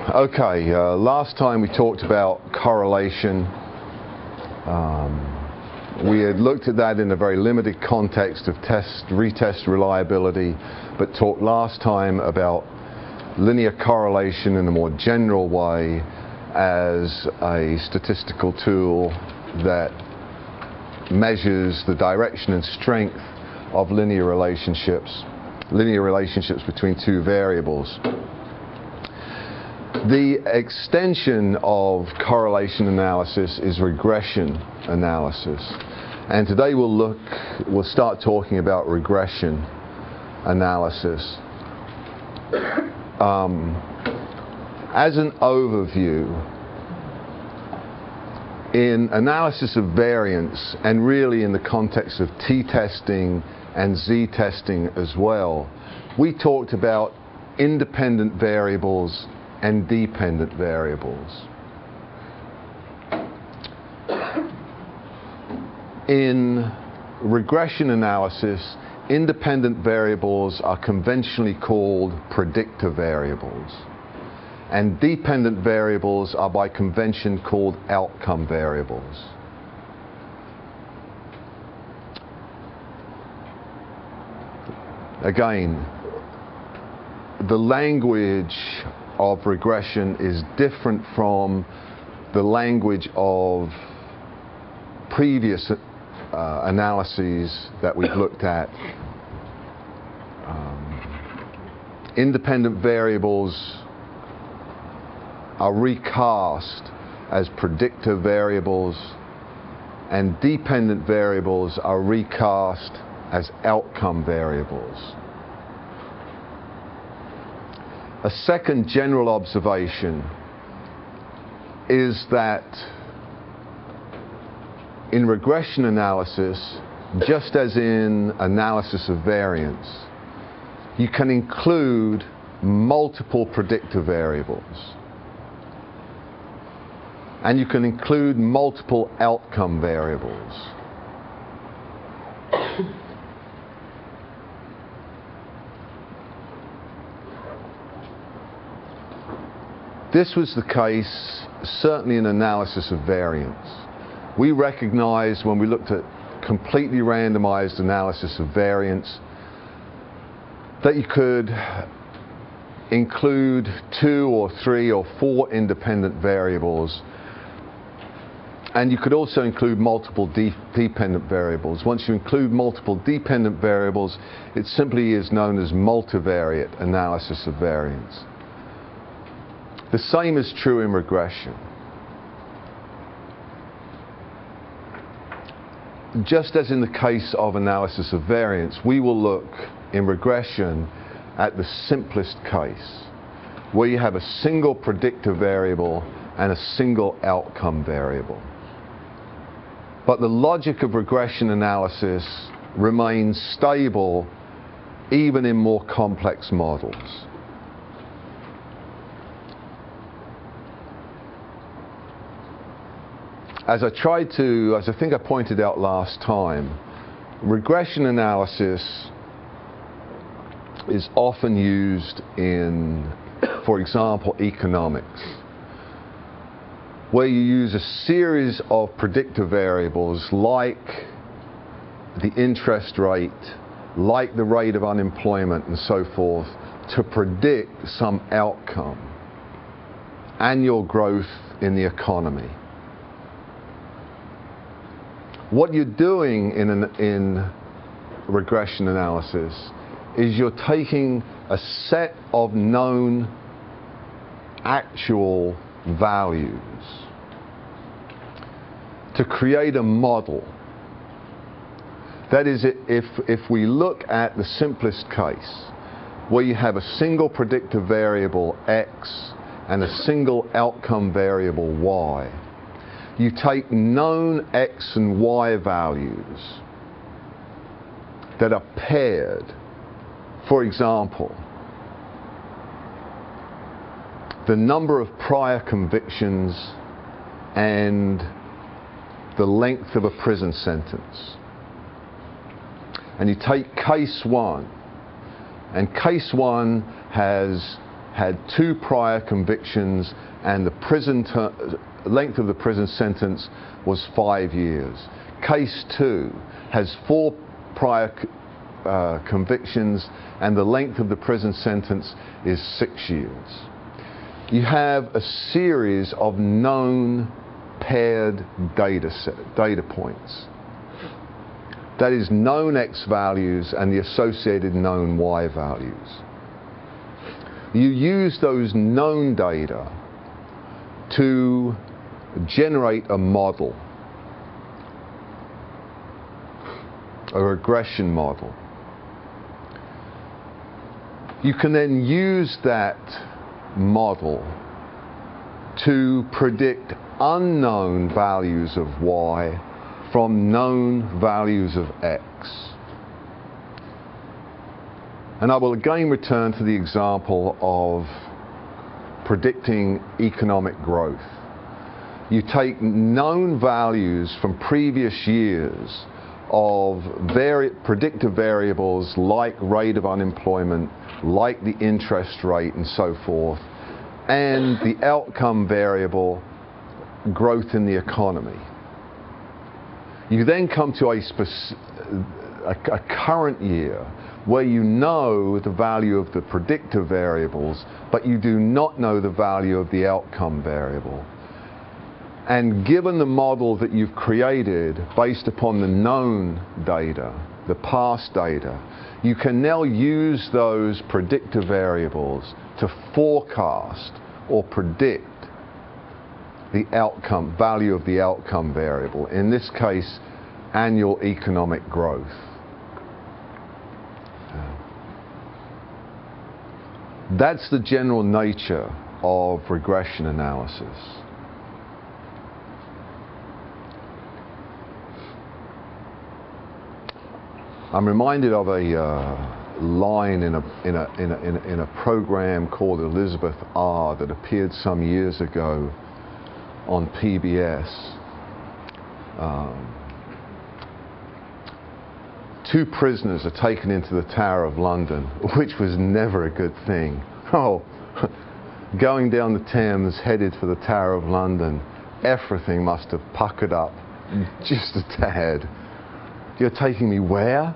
Okay, last time we talked about correlation. We had looked at that in a very limited context of retest reliability, but talked last time about linear correlation in a more general way as a statistical tool that measures the direction and strength of linear relationships between two variables. The extension of correlation analysis is regression analysis, and today we'll start talking about regression analysis. As an overview, in analysis of variance, and really in the context of t-testing and z-testing as well, we talked about independent variables and dependent variables. In regression analysis, independent variables are conventionally called predictor variables, and dependent variables are by convention called outcome variables. Again, the language of regression is different from the language of previous analyses that we've looked at. Independent variables are recast as predictor variables, and dependent variables are recast as outcome variables. A second general observation is that in regression analysis, just as in analysis of variance, you can include multiple predictor variables, and you can include multiple outcome variables. This was the case certainly in analysis of variance. We recognized when we looked at completely randomized analysis of variance that you could include 2 or 3 or 4 independent variables, and you could also include multiple dependent variables. Once you include multiple dependent variables, it simply is known as multivariate analysis of variance. The same is true in regression. Just as in the case of analysis of variance, we will look in regression at the simplest case, where you have a single predictor variable and a single outcome variable. But the logic of regression analysis remains stable even in more complex models. As I think I pointed out last time, regression analysis is often used in, for example, economics, where you use a series of predictor variables like the interest rate, like the rate of unemployment and so forth, to predict some outcome, annual growth in the economy. What you're doing in regression analysis is you're taking a set of known actual values to create a model. That is, if we look at the simplest case, where you have a single predictor variable x and a single outcome variable y, you take known x and y values that are paired. For example, the number of prior convictions and the length of a prison sentence. And you take case 1, and case 1 has had 2 prior convictions and the length of the prison sentence was 5 years. Case 2 has 4 prior convictions and the length of the prison sentence is 6 years. You have a series of known paired data points. That is, known X values and the associated known Y values. You use those known data to generate a model, a regression model. You can then use that model to predict unknown values of Y from known values of X. And I will again return to the example of predicting economic growth. You take known values from previous years of predictive variables like rate of unemployment, like the interest rate and so forth, and the outcome variable, growth in the economy. You then come to a current year where you know the value of the predictive variables, but you do not know the value of the outcome variable. And given the model that you've created based upon the known data, the past data, you can now use those predictive variables to forecast or predict the outcome, value of the outcome variable, in this case, annual economic growth. That's the general nature of regression analysis. I'm reminded of a line in a program called Elizabeth R. that appeared some years ago on PBS. 2 prisoners are taken into the Tower of London, which was never a good thing. Oh, going down the Thames, headed for the Tower of London, everything must have puckered up just a tad. You're taking me where?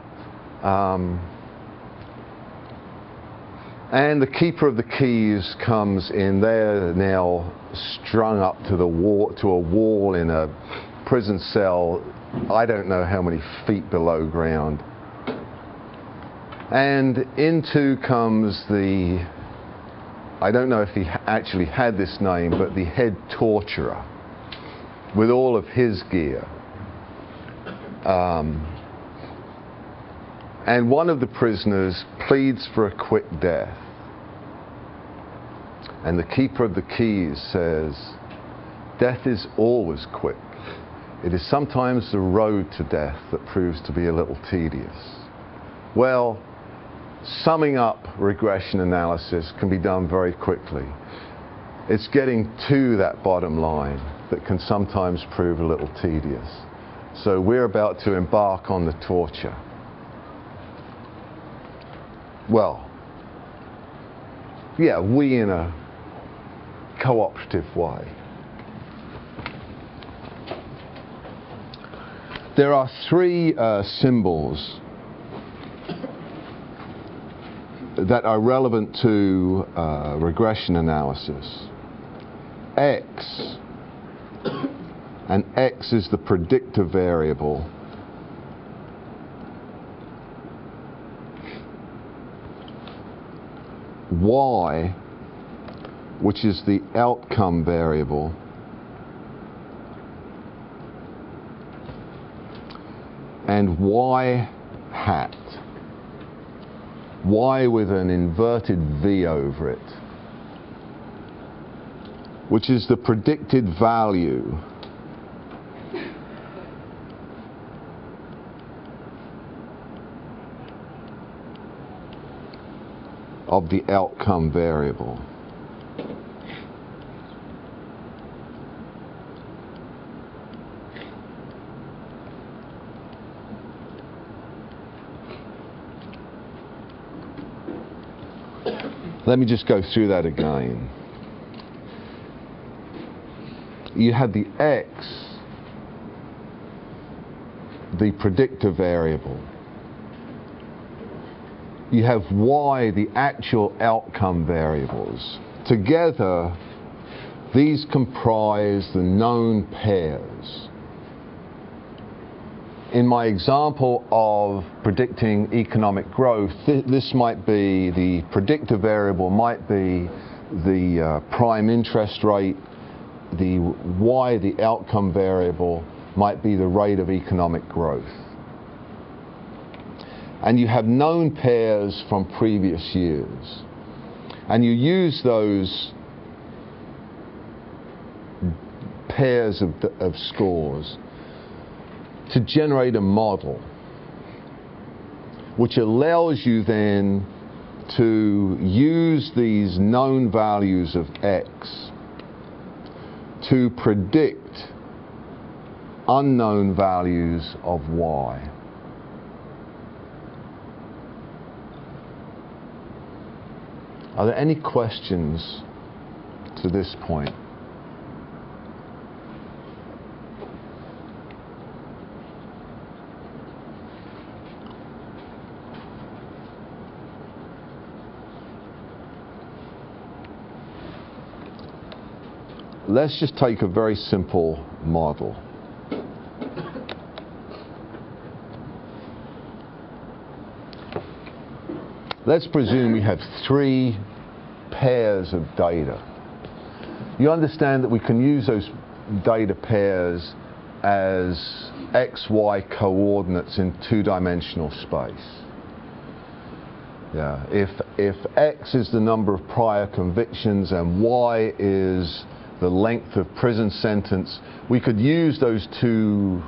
And the keeper of the keys comes in. They're now strung up to a wall in a prison cell, I don't know how many feet below ground. And into comes the, I don't know if he actually had this name, but the head torturer with all of his gear. And one of the prisoners pleads for a quick death. And the keeper of the keys says, "Death is always quick. It is sometimes the road to death that proves to be a little tedious." Well, summing up regression analysis can be done very quickly. It's getting to that bottom line that can sometimes prove a little tedious. So we're about to embark on the torture. Well, yeah, we in a cooperative way. There are 3 symbols that are relevant to regression analysis. X, and X is the predictive variable. Y, which is the outcome variable. And Y hat. Y with an inverted V over it, which is the predicted value of the outcome variable. Let me just go through that again. You have the x, the predictor variable. You have y, the actual outcome variables. Together, these comprise the known pairs. In my example of predicting economic growth, this might be, the predictor variable might be the prime interest rate, the y, the outcome variable, might be the rate of economic growth. And you have known pairs from previous years. And you use those pairs of scores to generate a model, which allows you then to use these known values of x to predict unknown values of y. Are there any questions to this point? Let's just take a very simple model. Let's presume we have 3 pairs of data. You understand that we can use those data pairs as XY coordinates in 2-dimensional space. Yeah. If X is the number of prior convictions and Y is the length of prison sentence, we could use those 2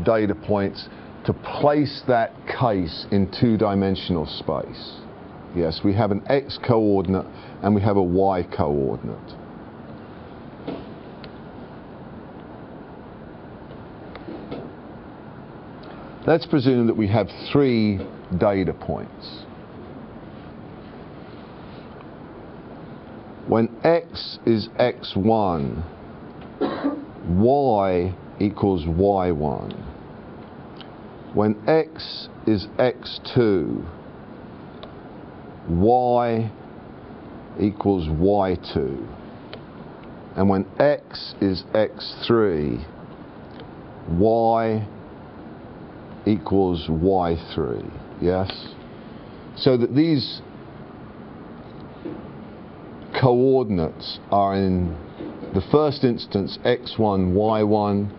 data points to place that case in 2-dimensional space. Yes, we have an X coordinate and we have a Y coordinate. Let's presume that we have 3 data points. When X is X1, Y equals Y1. When X is X2, Y equals Y2. And when X is X3, Y equals Y3. Yes? So that these coordinates are in the first instance x1, y1,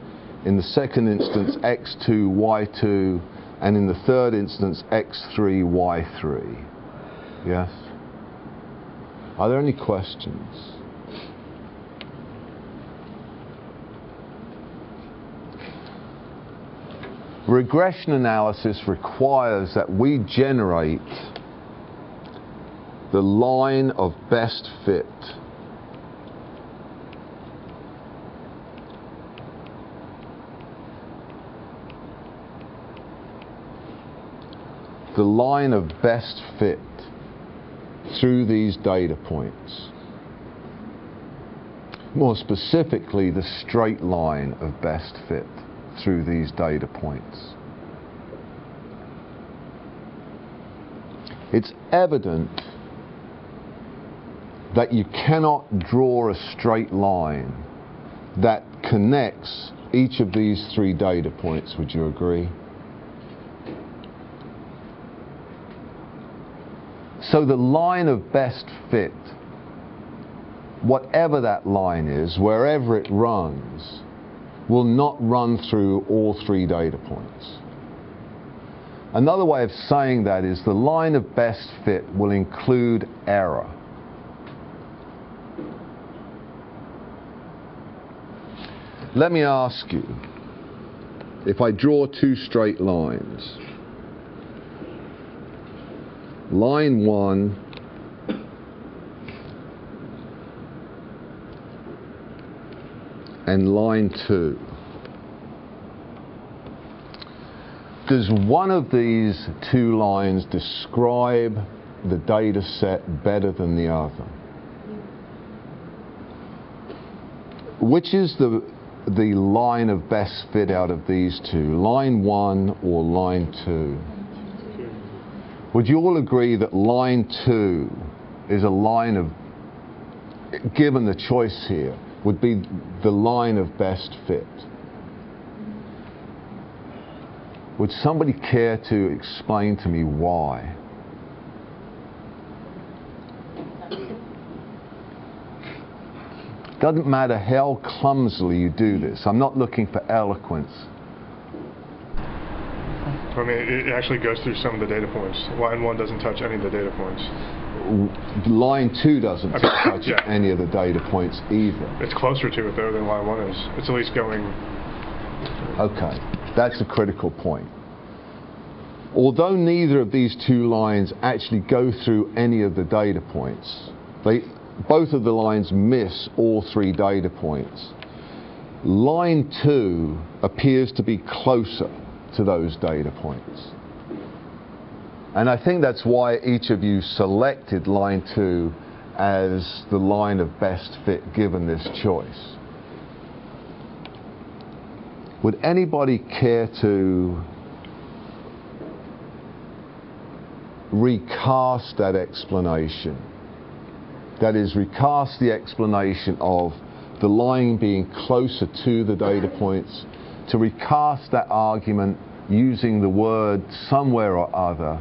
in the second instance x2, y2, and in the third instance x3, y3. Yes? Are there any questions? Regression analysis requires that we generate the line of best fit. The line of best fit through these data points. More specifically, the straight line of best fit through these data points. It's evident that you cannot draw a straight line that connects each of these 3 data points. Would you agree? So the line of best fit, whatever that line is, wherever it runs, will not run through all 3 data points. Another way of saying that is the line of best fit will include error. Let me ask you, if I draw 2 straight lines, line 1 and line 2, does one of these 2 lines describe the data set better than the other? Which is the line of best fit out of these two, line 1 or line 2? Would you all agree that line 2 is a line of, given the choice here, would be the line of best fit? Would somebody care to explain to me why? Doesn't matter how clumsily you do this. I'm not looking for eloquence. I mean, it actually goes through some of the data points. Line 1 doesn't touch any of the data points. Line 2 doesn't touch yeah. any of the data points either. It's closer to it, though, than line 1 is. It's at least going... Okay, that's a critical point. Although neither of these two lines actually go through any of the data points, both of the lines miss all 3 data points. Line 2 appears to be closer to those data points. And I think that's why each of you selected line 2 as the line of best fit given this choice. Would anybody care to recast that explanation? That is, recast the explanation of the line being closer to the data points, to recast that argument using the word somewhere or other,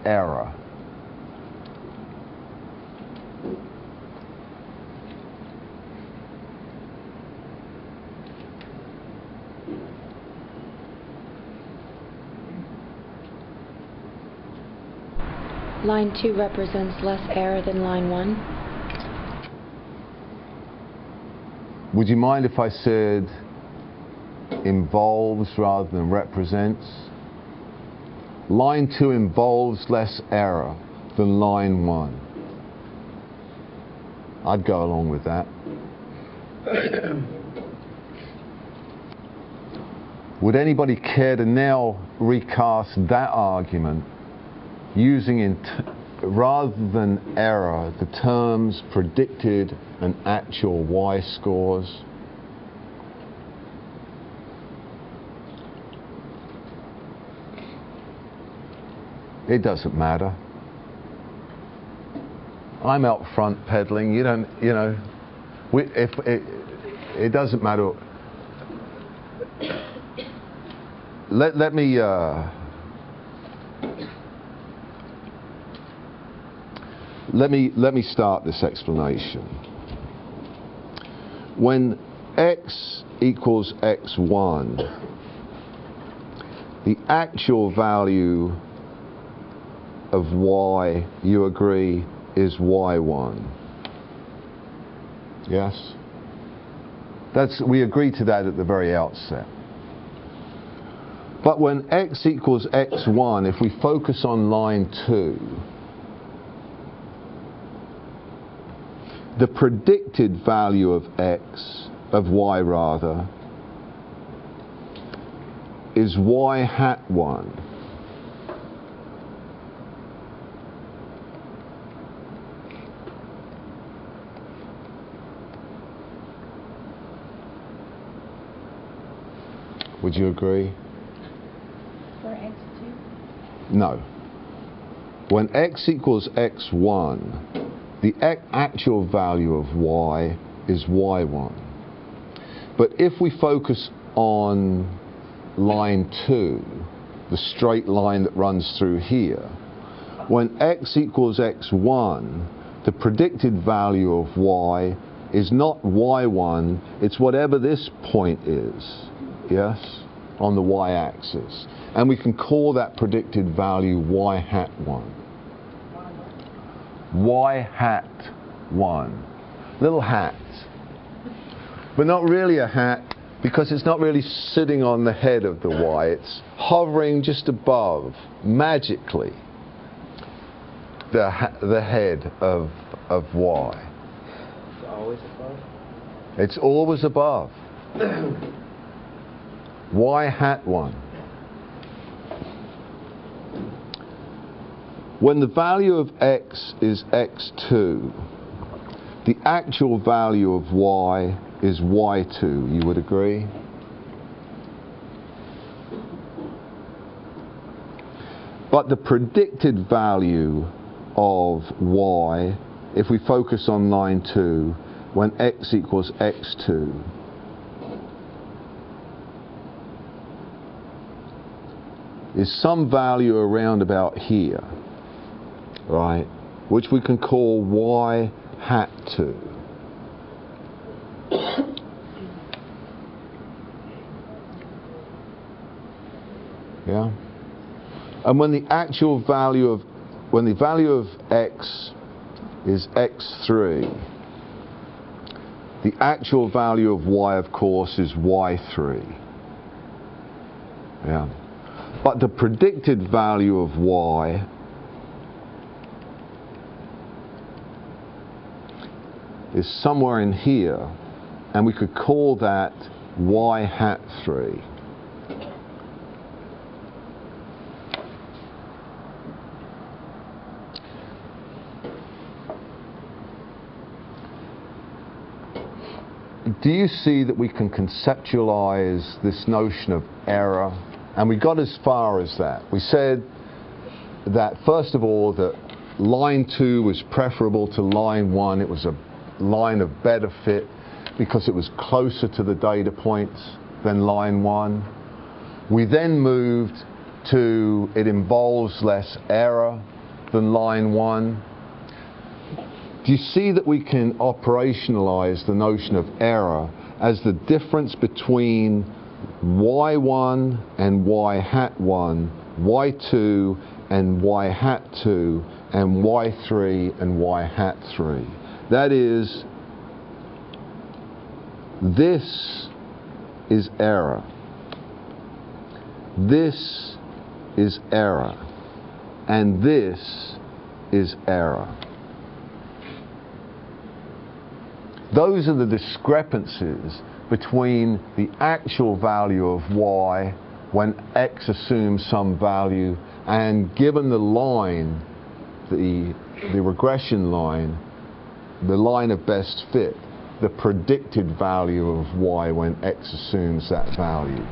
error. Line 2 represents less error than line 1. Would you mind if I said involves rather than represents? Line 2 involves less error than line 1. I'd go along with that. Would anybody care to now recast that argument using, rather than error, the terms predicted and actual y-scores? It doesn't matter. I'm out front peddling. You don't, you know, it doesn't matter. Let me start this explanation. When x equals x1, the actual value of y, you agree, is y1. Yes? We agree to that at the very outset. But when x equals x1, if we focus on line 2, the predicted value of y rather, is y hat 1. Would you agree? For x2? No. When x equals x1, the actual value of y is y1. But if we focus on line 2, the straight line that runs through here, when x equals x1, the predicted value of y is not y1, it's whatever this point is, yes, on the y-axis. And we can call that predicted value y hat 1. Y hat 1. Little hat. But not really a hat, because it's not really sitting on the head of the y. It's hovering just above, magically, the head of y. It's always above? It's always above. Y hat 1. when the value of x is x2, the actual value of y is y2. You would agree? But the predicted value of y, if we focus on line 2, when x equals x2, is some value around about here, right, which we can call y hat 2. Yeah? And when the actual value of, when the value of x is x3, the actual value of y, of course, is y3. Yeah. But the predicted value of y is somewhere in here, and we could call that y hat 3. Do you see that we can conceptualize this notion of error? And we got as far as that. We said that, first of all, that line 2 was preferable to line 1. It was a line of better fit because it was closer to the data points than line 1. We then moved to it involves less error than line 1. Do you see that we can operationalize the notion of error as the difference between y1 and y hat 1, y2 and y hat 2, and y3 and y hat 3? That is, this is error. This is error. And this is error. Those are the discrepancies between the actual value of y when x assumes some value, and given the line, the regression line, the line of best fit, the predicted value of y when x assumes that value.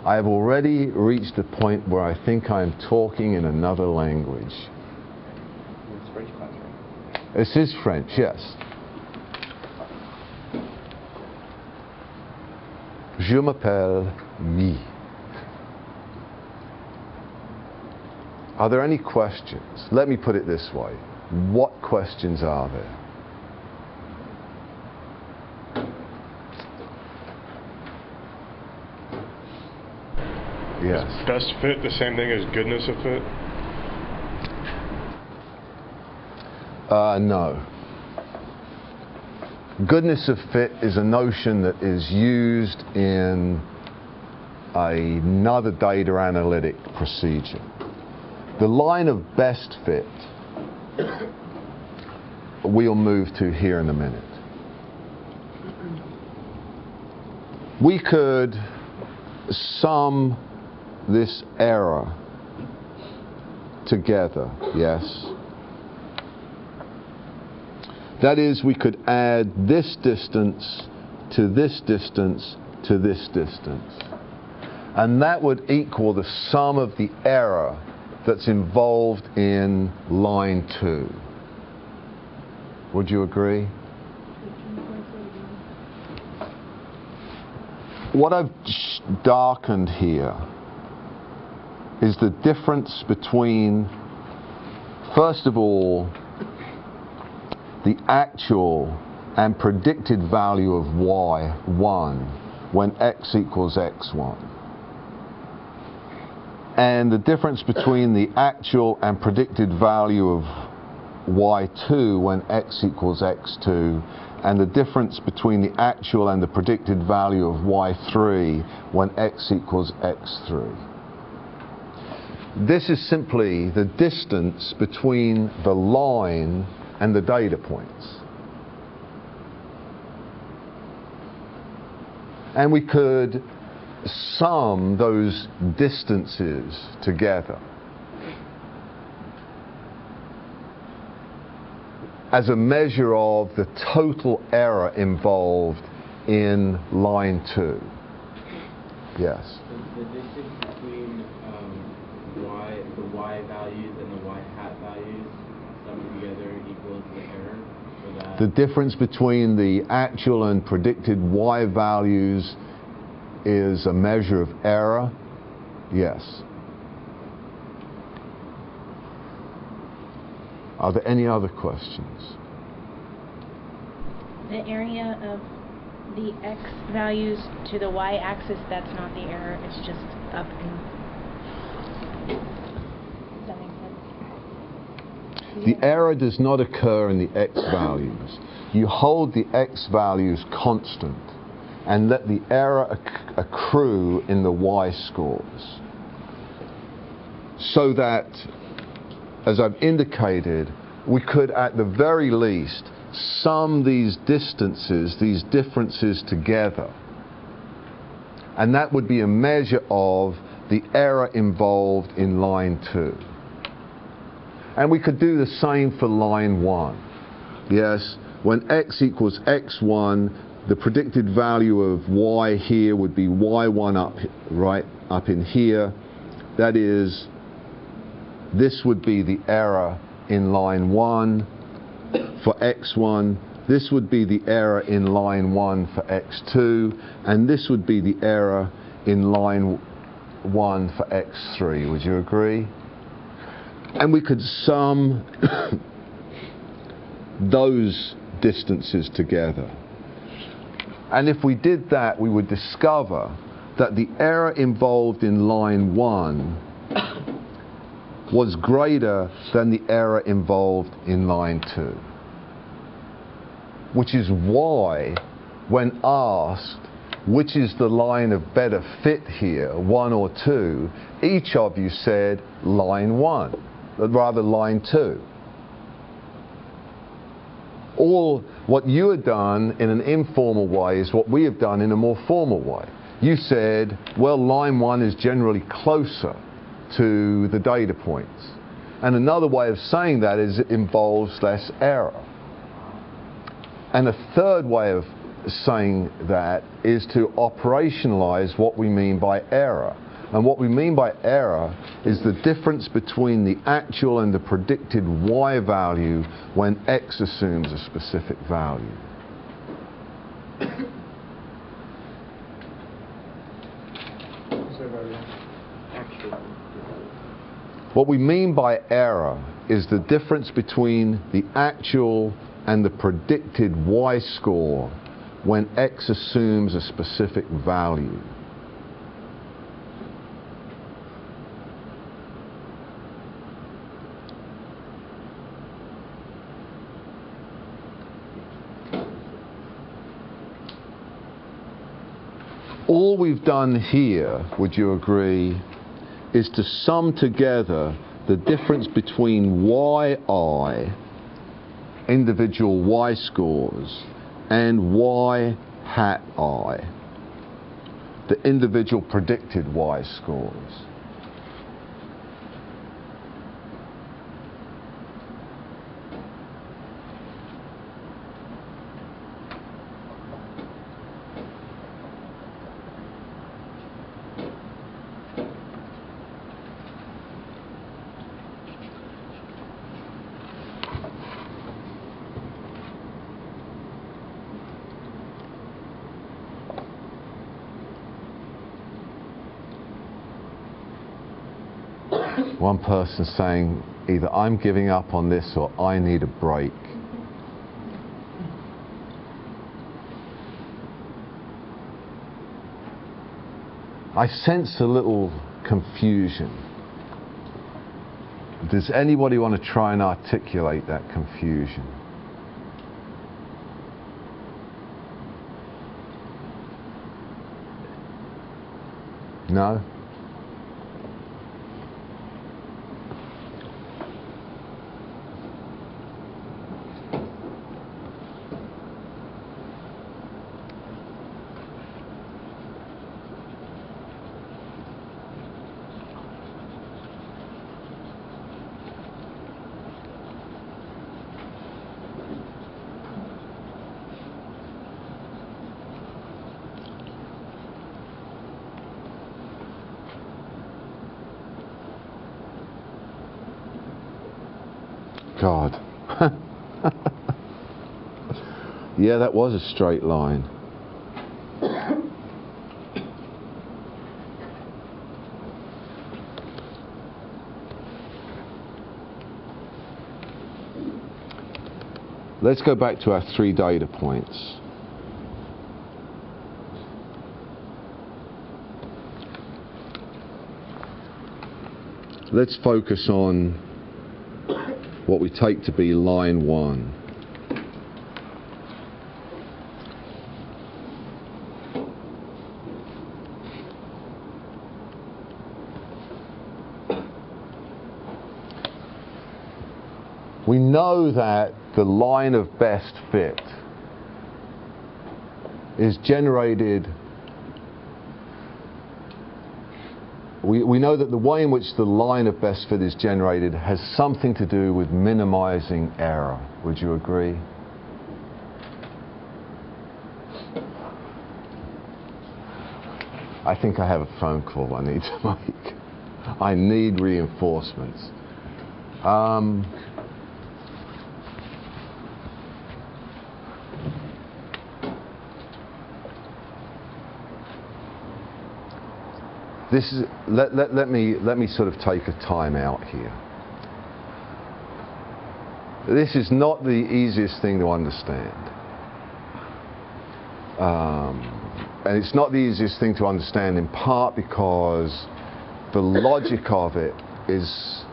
I have already reached a point where I think I'm talking in another language. It's French class, right? This is French, yes. Je m'appelle Mi. Are there any questions? Let me put it this way. What questions are there? Yes. Is best fit the same thing as goodness of fit? No. Goodness of fit is a notion that is used in another data analytic procedure. The line of best fit we'll move to here in a minute. We could sum this error together, yes? That is, we could add this distance to this distance to this distance. And that would equal the sum of the error that's involved in line 2. Would you agree? What I've darkened here is the difference between, first of all, the actual and predicted value of y1 when x equals x1, and the difference between the actual and predicted value of y2 when x equals x2, and the difference between the actual and the predicted value of y3 when x equals x3. This is simply the distance between the line and the data points. And we could sum those distances together as a measure of the total error involved in line 2. Yes? The distance between the y values and the y hat values summed together equals the error for that? The difference between the actual and predicted y values is a measure of error? Yes. Are there any other questions? The area of the x values to the y-axis, that's not the error, it's just up and... Does that make sense? The error does not occur in the x values. You hold the x values constant and let the error accrue in the y scores. So that, as I've indicated, we could at the very least sum these distances, these differences together. And that would be a measure of the error involved in line 2. And we could do the same for line 1. Yes, when x equals x1, the predicted value of y here would be y1 up in here. That is, this would be the error in line 1 for x1. This would be the error in line 1 for x2, and this would be the error in line 1 for x3. Would you agree? And we could sum those distances together. And if we did that, we would discover that the error involved in line 1 was greater than the error involved in line 2. Which is why, when asked which is the line of better fit here, 1 or 2, each of you said line 1, rather line 2. All what you had done in an informal way is what we have done in a more formal way. You said, well, line 1 is generally closer to the data points. And another way of saying that is it involves less error. And a third way of saying that is to operationalize what we mean by error. And what we mean by error is the difference between the actual and the predicted y value when x assumes a specific value. What we mean by error is the difference between the actual and the predicted y score when x assumes a specific value. All we've done here, would you agree, is to sum together the difference between yi, individual y scores, and y hat I, the individual predicted y scores. One person saying either I'm giving up on this or I need a break. I sense a little confusion. Does anybody want to try and articulate that confusion? No? God. Yeah, that was a straight line. Let's go back to our 3 data points. Let's focus on what we take to be line 1. We know that the line of best fit is generated. We know that the way in which the line of best fit is generated has something to do with minimizing error. Would you agree? I think I have a phone call I need to make. I need reinforcements. This is, let me sort of take a time out here. This is not the easiest thing to understand. And it's not the easiest thing to understand in part because the logic of it is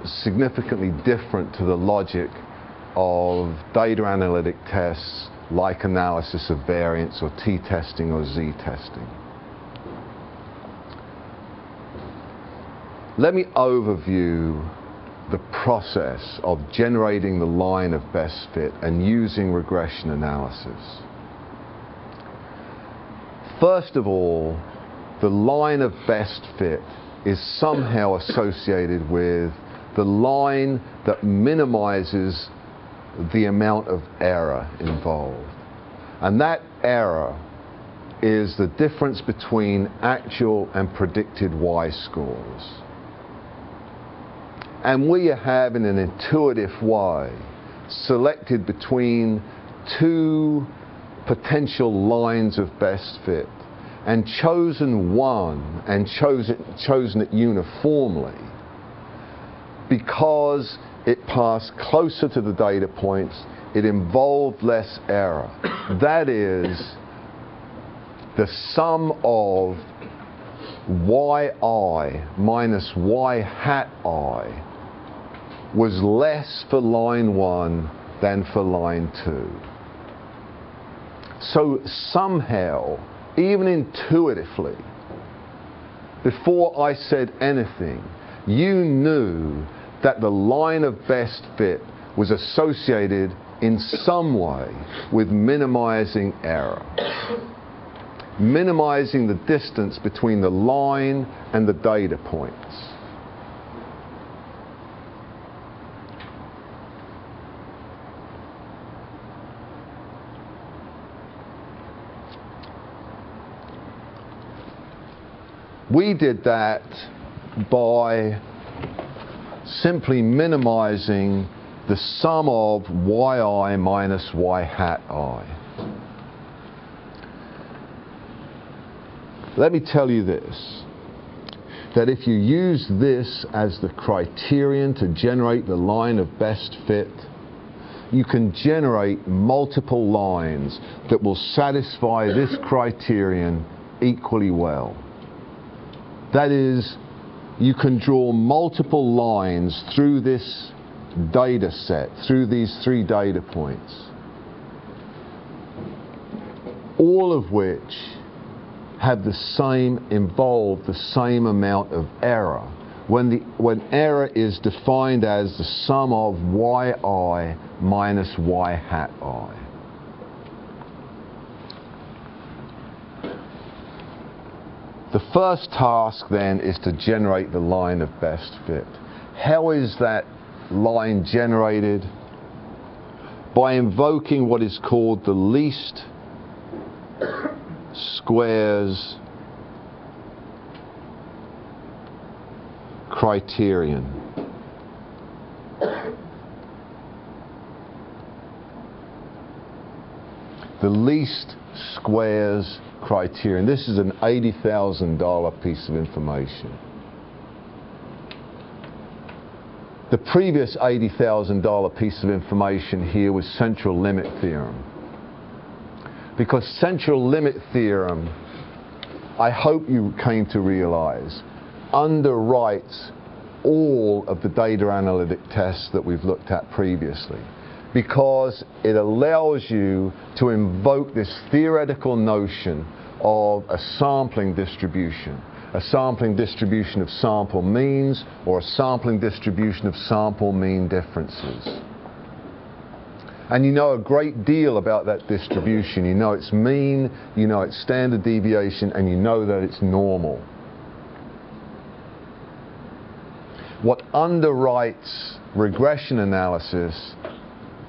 significantly different to the logic of data analytic tests like analysis of variance or t-testing or z-testing. Let me overview the process of generating the line of best fit and using regression analysis. First of all, the line of best fit is somehow associated with the line that minimizes the amount of error involved. And that error is the difference between actual and predicted y-scores. And we have, in an intuitive way, selected between 2 potential lines of best fit and chosen one and chosen it uniformly because it passed closer to the data points, it involved less error. That is, the sum of yi minus y hat I was less for line 1 than for line 2. So somehow, even intuitively, before I said anything, you knew that the line of best fit was associated in some way with minimizing error. Minimizing the distance between the line and the data points. We did that by simply minimizing the sum of yi minus y hat I. Let me tell you this, that if you use this as the criterion to generate the line of best fit, you can generate multiple lines that will satisfy this criterion equally well. That is, you can draw multiple lines through this data set, through these 3 data points, all of which have involve the same amount of error when error is defined as the sum of yi minus y hat I. The first task then is to generate the line of best fit. How is that line generated? By invoking what is called the least squares criterion. the least squares criterion. This is an $80,000 piece of information. The previous $80,000 piece of information here was central limit theorem. Because central limit theorem, I hope you came to realize, underwrites all of the data analytic tests that we've looked at previously, because it allows you to invoke this theoretical notion of a sampling distribution of sample means, or a sampling distribution of sample mean differences. And you know a great deal about that distribution. You know its mean, you know its standard deviation, and you know that it's normal. What underwrites regression analysis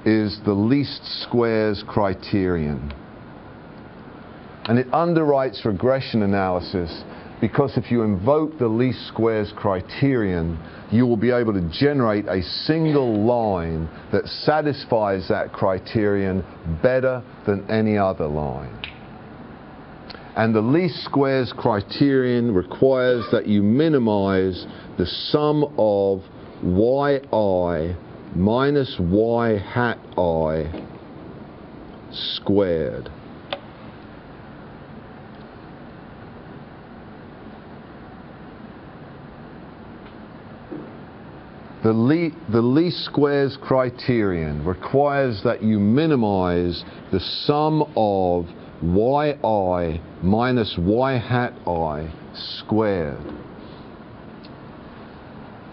is the least squares criterion. And it underwrites regression analysis because if you invoke the least squares criterion, you will be able to generate a single line that satisfies that criterion better than any other line. And the least squares criterion requires that you minimize the sum of yi minus y hat I squared. The least squares criterion requires that you minimize the sum of yi minus y hat I squared.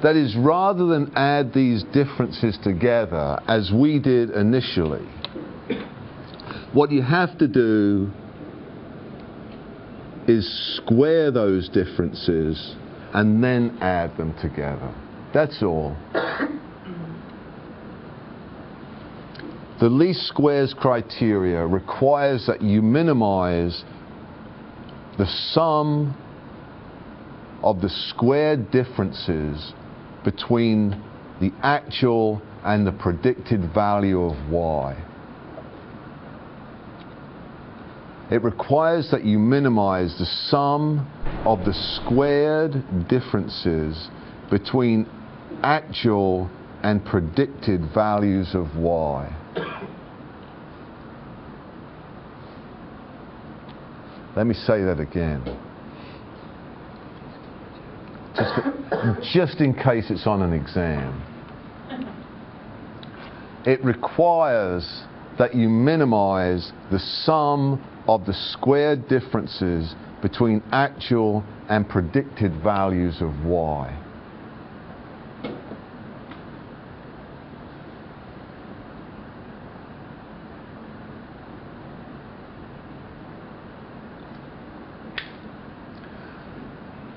That is, rather than add these differences together as we did initially, what you have to do is square those differences and then add them together. That's all. The least squares criteria requires that you minimize the sum of the squared differences between the actual and the predicted value of y. It requires that you minimize the sum of the squared differences between actual and predicted values of y. Let me say that again. Just in case it's on an exam. It requires that you minimize the sum of the squared differences between actual and predicted values of y.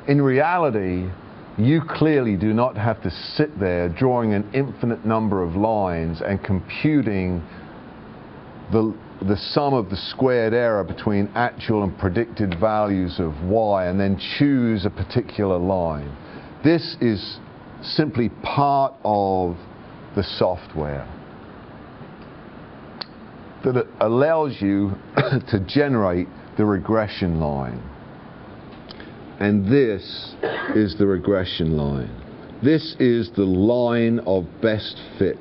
In reality, you clearly do not have to sit there drawing an infinite number of lines and computing the sum of the squared error between actual and predicted values of y and then choose a particular line. This is simply part of the software that allows you to generate the regression line. And this is the regression line. This is the line of best fit.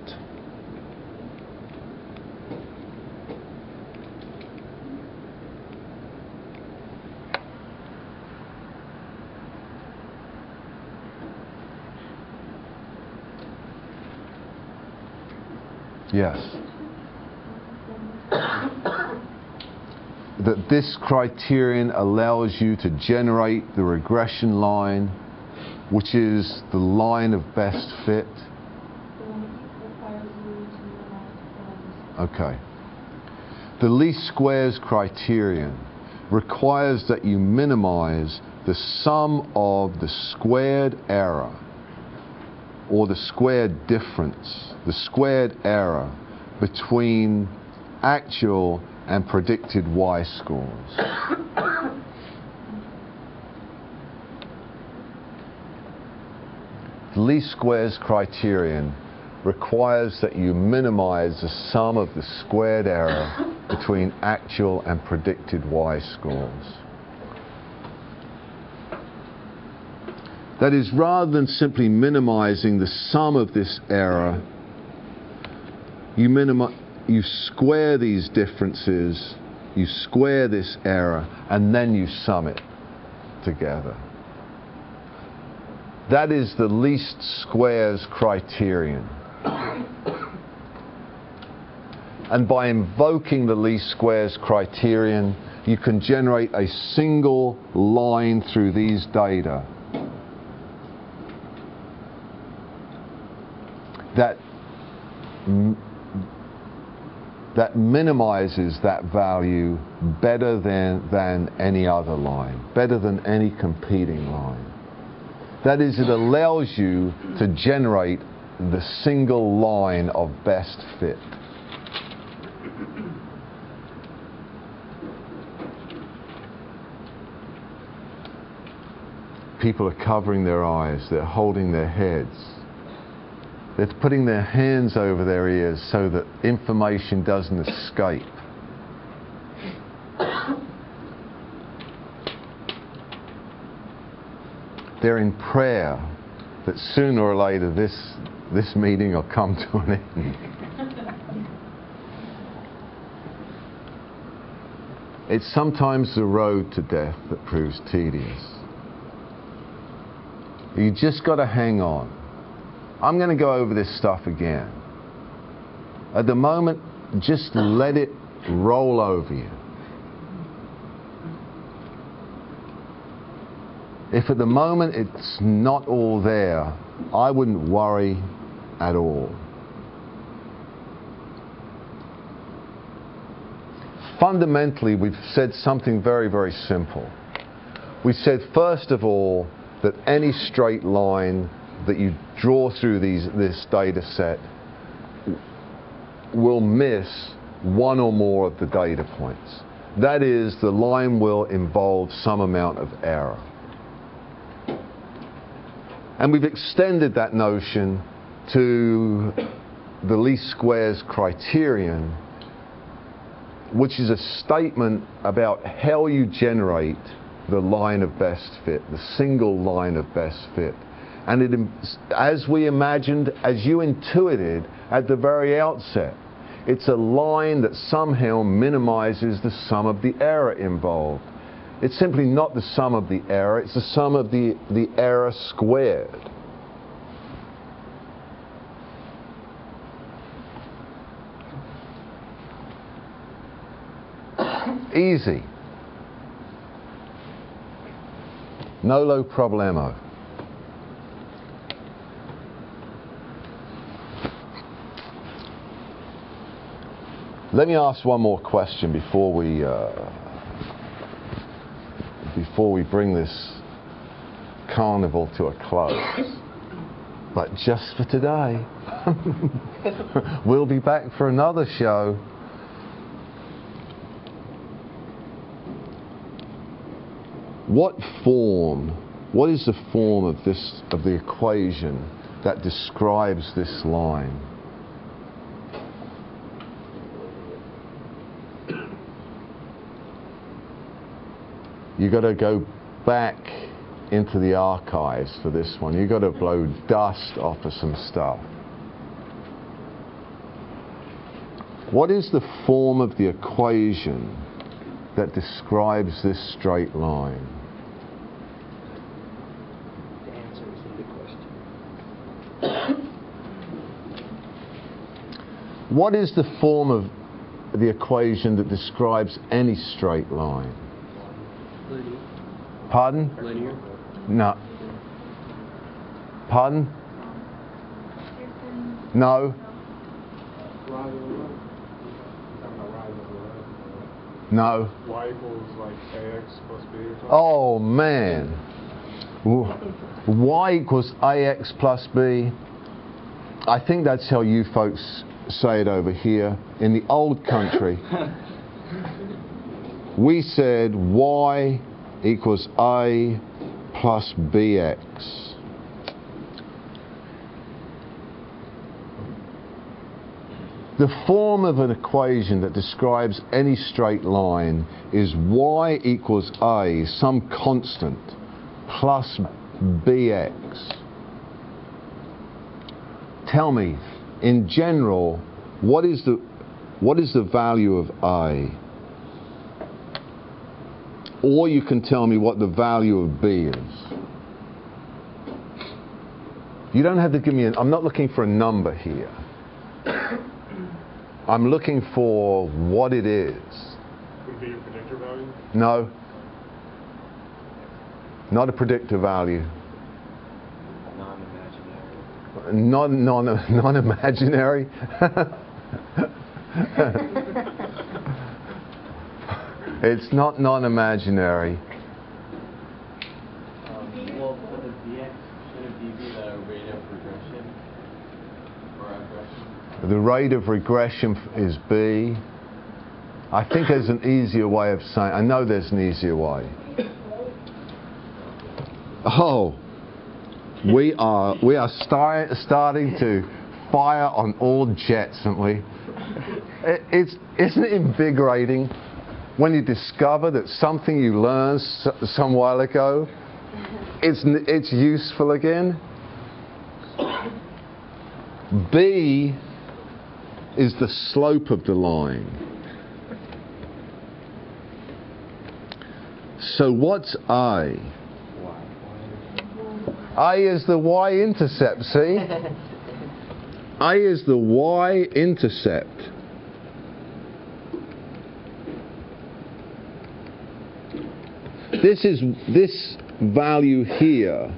Yes. That this criterion allows you to generate the regression line, which is the line of best fit. Okay. The least squares criterion requires that you minimize the sum of the squared error, or the squared difference, the squared error between actual and predicted y-scores. The least squares criterion requires that you minimize the sum of the squared error between actual and predicted y-scores. That is, rather than simply minimizing the sum of this error, you square these differences, you square this error, and then you sum it together. That is the least squares criterion. And by invoking the least squares criterion, you can generate a single line through these data that minimizes that value better than any other line, better than any competing line. That is, it allows you to generate the single line of best fit. People are covering their eyes, they're holding their heads. They're putting their hands over their ears so that information doesn't escape. They're in prayer that sooner or later this meeting will come to an end. It's sometimes the road to death that proves tedious. You just got to hang on. I'm going to go over this stuff again. At the moment, just let it roll over you. If at the moment it's not all there, I wouldn't worry at all. Fundamentally, we've said something very, very simple. We said, first of all, that any straight line that you draw through this data set will miss one or more of the data points. That is, the line will involve some amount of error. And we've extended that notion to the least squares criterion, which is a statement about how you generate the line of best fit, the single line of best fit. And it, as we imagined, as you intuited at the very outset, it's a line that somehow minimizes the sum of the error involved. It's simply not the sum of the error, it's the sum of the error squared. Easy. Nolo problemo. Let me ask one more question before we bring this carnival to a close. But just for today, we'll be back for another show. What is the form of the equation that describes this line? You got to go back into the archives for this one. You got to blow dust off of some stuff. What is the form of the equation that describes this straight line? The answer is in the question. What is the form of the equation that describes any straight line? Linear. Pardon? Linear. No. Pardon? No. No. Y equals like AX plus B or something? Oh man. Y equals AX plus B. I think that's how you folks say it over here. In the old country, we said Y equals A plus BX. The form of an equation that describes any straight line is y equals a, some constant, plus bx. Tell me, in general, what is the value of a? Or you can tell me what the value of b is. You don't have to give me I'm not looking for a number here. I'm looking for what it is. Would be your predictor value? No. Not a predictor value. Non-imaginary. Non-imaginary? It's not non-imaginary. Well, for the dx, shouldn't b be the rate of regression or aggression? The rate of regression is b. I think there's an easier way of saying. I know there's an easier way. Oh, we are starting to fire on all jets, aren't we? Isn't it invigorating when you discover that something you learned some while ago, it's useful again? B is the slope of the line. So what's A? A is the y-intercept, see? A is the y-intercept. This value here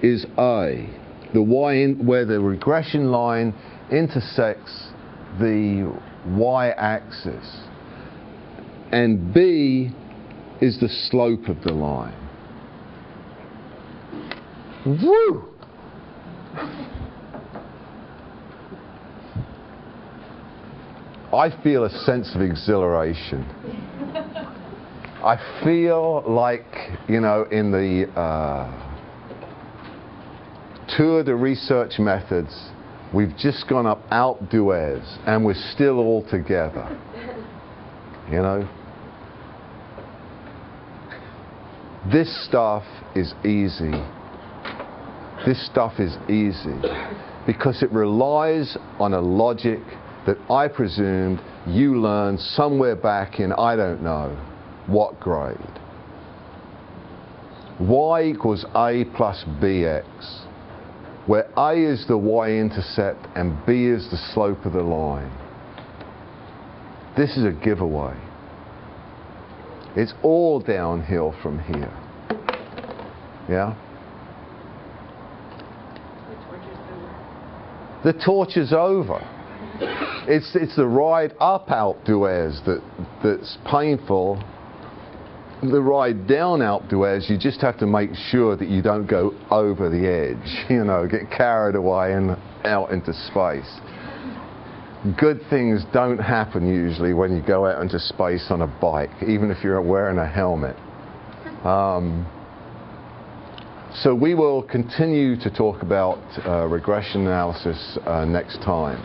is A, the where the regression line intersects the y-axis, and B is the slope of the line. Woo! I feel a sense of exhilaration. I feel like, you know, in the Tour de Research Methods, we've just gone up Alpe d'Huez and we're still all together. You know? This stuff is easy. This stuff is easy because it relies on a logic that I presumed you learned somewhere back in, I don't know, what grade. Y equals A plus bx, where A is the y-intercept and B is the slope of the line. This is a giveaway. It's all downhill from here. Yeah? The torture's over. It's the ride up Alpe d'Huez that's painful. The ride down Alpe d'Huez, you just have to make sure that you don't go over the edge, you know, get carried away and out into space. Good things don't happen usually when you go out into space on a bike, even if you're wearing a helmet. So we will continue to talk about regression analysis next time.